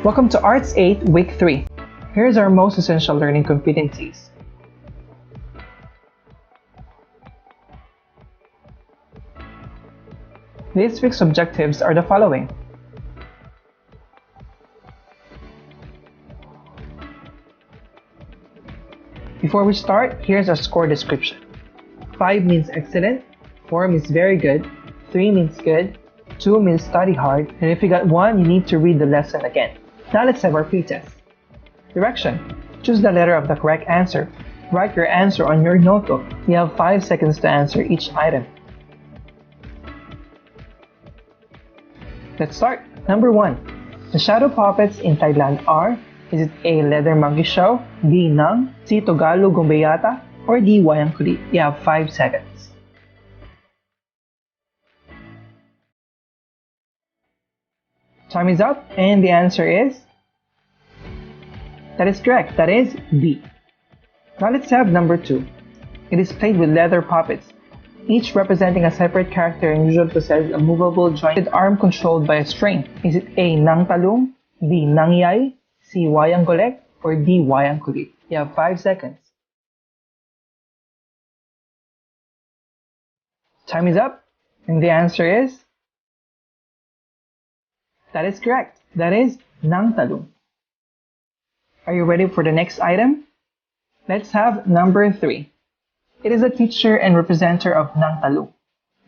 Welcome to Arts 8, Week 3. Here's our most essential learning competencies. This week's objectives are the following. Before we start, here's our score description. 5 means excellent, 4 means very good, 3 means good, 2 means study hard, and if you got 1, you need to read the lesson again. Now let's have our pretest. Direction. Choose the letter of the correct answer. Write your answer on your notebook. You have 5 seconds to answer each item. Let's start. Number 1. The shadow puppets in Thailand are: is it A. Leather Monkey Show, B. Nang, C. Tagalog Gumbayata, or D. Wayang Kulit? You have 5 seconds. Time is up, and the answer is? That is correct. That is B. Now let's have number 2. It is played with leather puppets, each representing a separate character and usually possesses a movable jointed arm controlled by a string. Is it A. Nang Talong, B. Nang Yai, C. Wayang Golek, or D. Wayang Kulit? You have 5 seconds. Time is up, and the answer is? That is correct. That is Nang Talong. Are you ready for the next item? Let's have number 3. It is a teacher and representer of Nang Talong.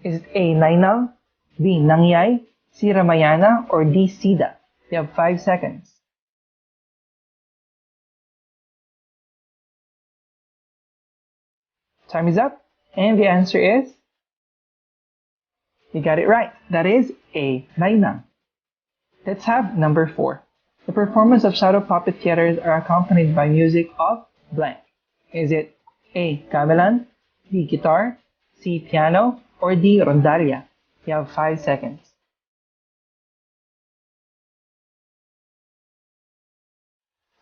Is it A. Nainal, B. Nang Yai, C. Ramayana, or D. Sida? You have 5 seconds. Time is up, and the answer is? You got it right. That is A. Nainal. Let's have number 4. The performance of shadow puppet theaters are accompanied by music of blank. Is it A. Gamelan, B. Guitar, C. Piano, or D. Rondalia? You have 5 seconds.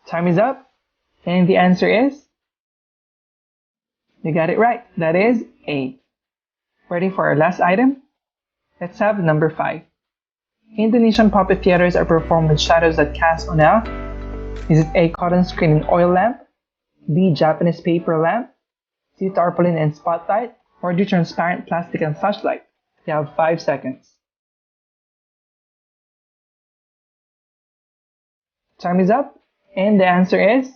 Time is up, and the answer is? You got it right. That is A. Ready for our last item? Let's have number 5. Indonesian puppet theaters are performed with shadows that cast on a: is it A. Cotton screen and oil lamp, B. Japanese paper lamp, C. Tarpaulin and spotlight, or D. Transparent plastic and flashlight? You have 5 seconds. Time is up, and the answer is?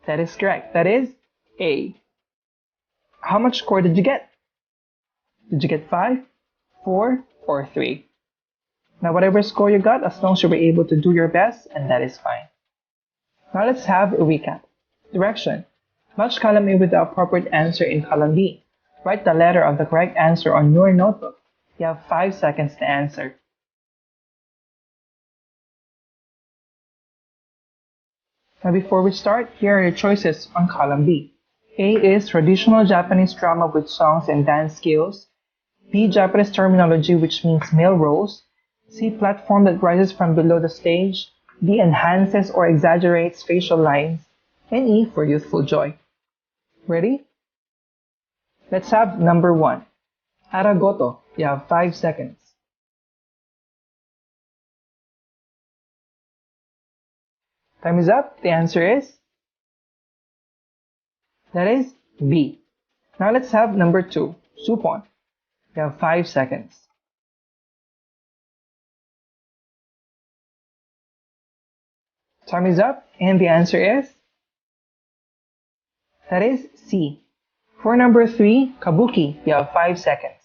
That is correct. That is A. How much score did you get? Did you get 5, 4, or 3? Now whatever score you got, as long as you were able to do your best, and that is fine. Now let's have a recap. Direction. Match column A with the appropriate answer in column B. Write the letter of the correct answer on your notebook. You have 5 seconds to answer. Now before we start, here are your choices on column B. A is traditional Japanese drama with songs and dance skills. B. Japanese terminology, which means male roles. C. Platform that rises from below the stage. D. Enhances or exaggerates facial lines. And E for youthful joy. Ready? Let's have number 1. Aragoto. You have 5 seconds. Time is up. The answer is? That is B. Now let's have number 2. Supon. You have 5 seconds. Time is up, and the answer is? That is C. For number 3, Kabuki, you have 5 seconds.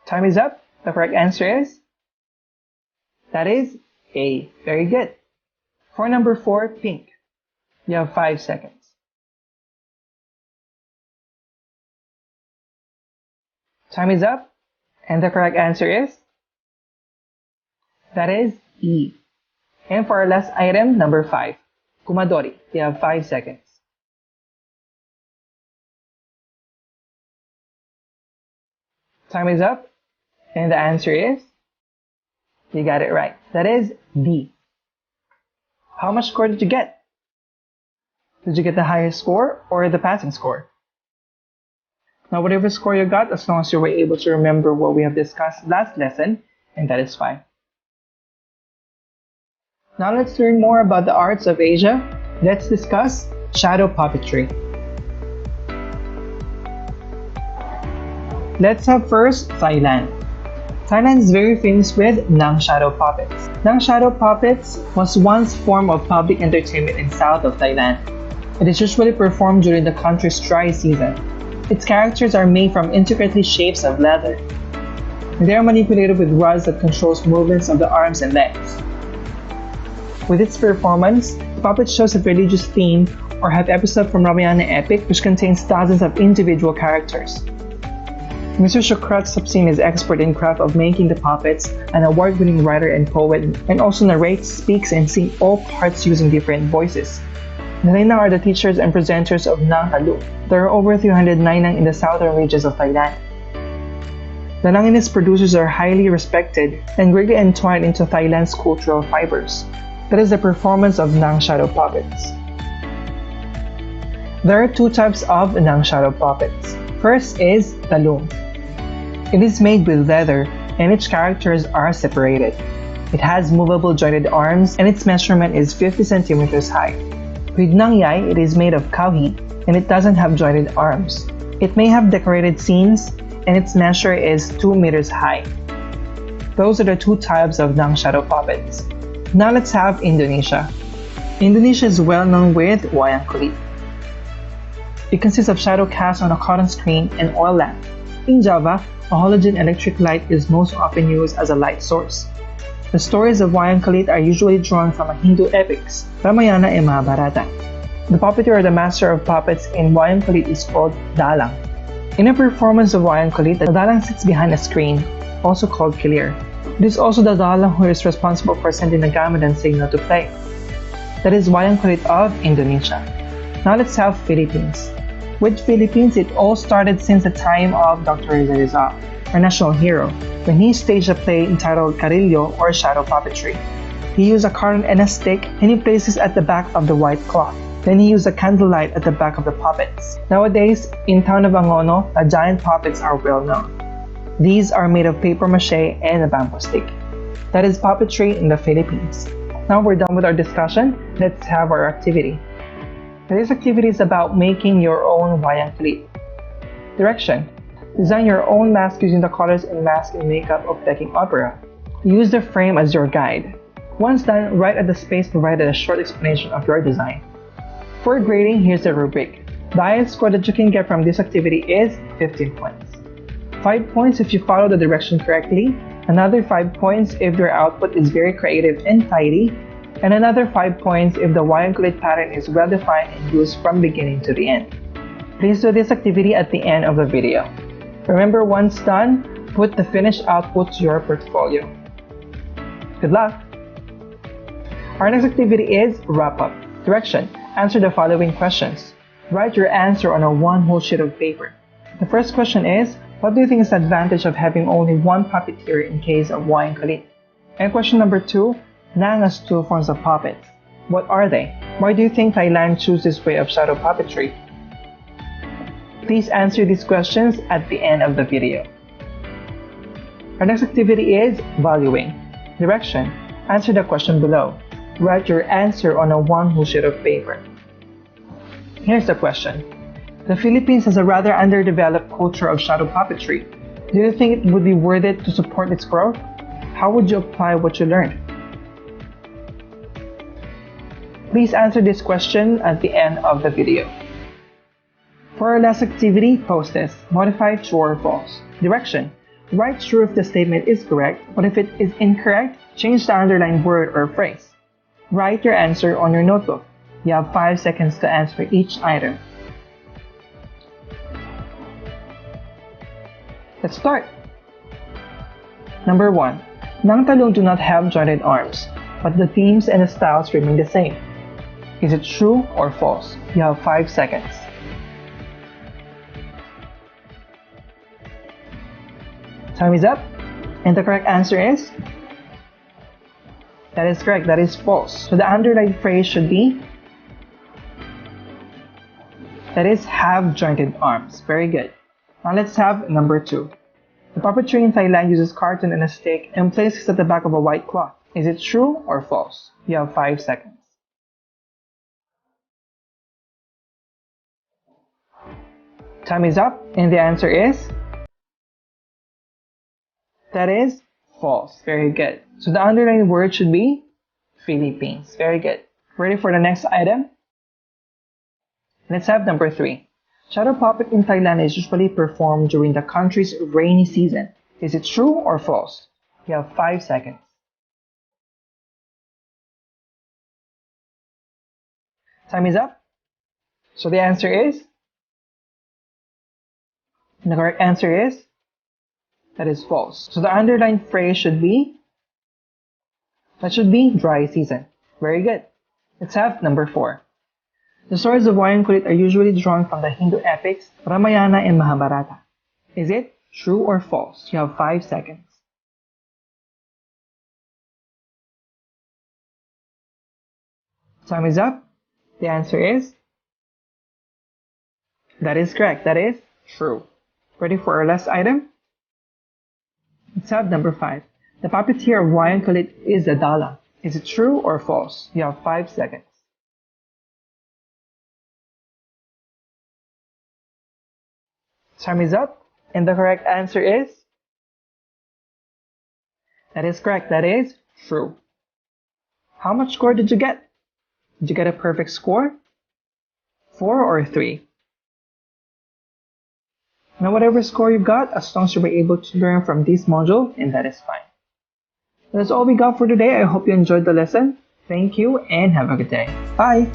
Time is up. The correct answer is? That is A. Very good. For number 4, Pink, you have 5 seconds. Time is up, and the correct answer is? That is E. And for our last item, number 5, Kumadori, you have 5 seconds. Time is up, and the answer is? You got it right. That is B. How much score did you get? Did you get the highest score or the passing score? Now, whatever score you got, as long as you were able to remember what we have discussed last lesson, and that is fine. Now let's learn more about the arts of Asia. Let's discuss shadow puppetry. Let's have first Thailand. Thailand is very famous with Nang shadow puppets. Nang shadow puppets was once a form of public entertainment in south of Thailand. It is usually performed during the country's dry season. Its characters are made from intricately shapes of leather. They are manipulated with rods that controls movements of the arms and legs. With its performance, the puppet shows a religious theme or have episodes from Ramayana epic which contains thousands of individual characters. Mr. Shukrat Sapsin is expert in craft of making the puppets, an award-winning writer and poet, and also narrates, speaks, and sings all parts using different voices. The Nainang are the teachers and presenters of Nang Talu. There are over 300 Nainang in the southern regions of Thailand. The Nang and its producers are highly respected and greatly entwined into Thailand's cultural fibers. That is the performance of Nang shadow puppets. There are two types of Nang shadow puppets. First is Talung. It is made with leather and its characters are separated. It has movable jointed arms and its measurement is 50 centimeters high. With Nang Yai, it is made of cow heat and it doesn't have jointed arms. It may have decorated scenes and its measure is 2 meters high. Those are the two types of Nang shadow puppets. Now let's have Indonesia. Indonesia is well known with wayang kulit. It consists of shadow cast on a cotton screen and oil lamp. In Java, a halogen electric light is most often used as a light source. The stories of wayang kulit are usually drawn from Hindu epics, Ramayana and Mahabharata. The puppeteer or the master of puppets in wayang kulit is called dalang. In a performance of wayang kulit, the dalang sits behind a screen, also called kilir. It is also the dalang who is responsible for sending the Gamadan signal to play. That is wayang kulit of Indonesia. Now let's have Philippines. With Philippines, it all started since the time of Dr. Rizal, our national hero, when he staged a play entitled Carillo or Shadow Puppetry. He used a carton and a stick and he places at the back of the white cloth. Then he used a candlelight at the back of the puppets. Nowadays, in town of Angono, the giant puppets are well known. These are made of paper mache and a bamboo stick. That is puppetry in the Philippines. Now we're done with our discussion, let's have our activity. Today's activity is about making your own wayang kulit. Direction: design your own mask using the colors and mask and makeup of Peking opera. Use the frame as your guide. Once done, write at the space provided a short explanation of your design. For grading, here's the rubric. The highest score that you can get from this activity is 15 points. 5 points if you follow the direction correctly, another 5 points if your output is very creative and tidy, and another 5 points if the wayang kulit pattern is well defined and used from beginning to the end. Please do this activity at the end of the video. Remember, once done, put the finished output to your portfolio. Good luck! Our next activity is wrap up. Direction: answer the following questions. Write your answer on a one whole sheet of paper. The first question is, what do you think is the advantage of having only one puppeteer in case of wayang kulit? And question number 2, Nang has two forms of puppets. What are they? Why do you think Thailand chose this way of shadow puppetry? Please answer these questions at the end of the video. Our next activity is valuing. Direction: answer the question below. Write your answer on a one whole sheet of paper. Here's the question. The Philippines has a rather underdeveloped culture of shadow puppetry. Do you think it would be worth it to support its growth? How would you apply what you learned? Please answer this question at the end of the video. For our last activity, post this. Modify true or false. Direction: write true if the statement is correct, but if it is incorrect, change the underlined word or phrase. Write your answer on your notebook. You have 5 seconds to answer each item. Let's start. Number 1. Nang Talung do not have jointed arms, but the themes and the styles remain the same. Is it true or false? You have 5 seconds. Time is up. And the correct answer is? That is correct. That is false. So the underlined phrase should be, that is, have jointed arms. Very good. Now let's have number 2. The puppetry in Thailand uses carton and a stick and places at the back of a white cloth. Is it true or false? You have 5 seconds. Time is up, and the answer is... That is false. Very good. So the underlined word should be Philippines. Very good. Ready for the next item? Let's have number 3. Shadow puppet in Thailand is usually performed during the country's rainy season. Is it true or false? You have 5 seconds. Time is up. So the answer is... The correct answer is... That is false. So the underlined phrase should be... That should be dry season. Very good. Let's have number 4. The stories of Wayang Kulit are usually drawn from the Hindu epics Ramayana and Mahabharata. Is it true or false? You have 5 seconds. Time is up. The answer is... That is correct. That is true. Ready for our last item? Let's have number 5. The puppeteer of Wayang Kulit is the Dala. Is it true or false? You have 5 seconds. Time is up, and the correct answer is... That is correct. That is true. How much score did you get? Did you get a perfect score? 4 or 3? Now whatever score you got, as long as you were able to learn from this module, and that is fine. That's all we got for today. I hope you enjoyed the lesson. Thank you and have a good day. Bye!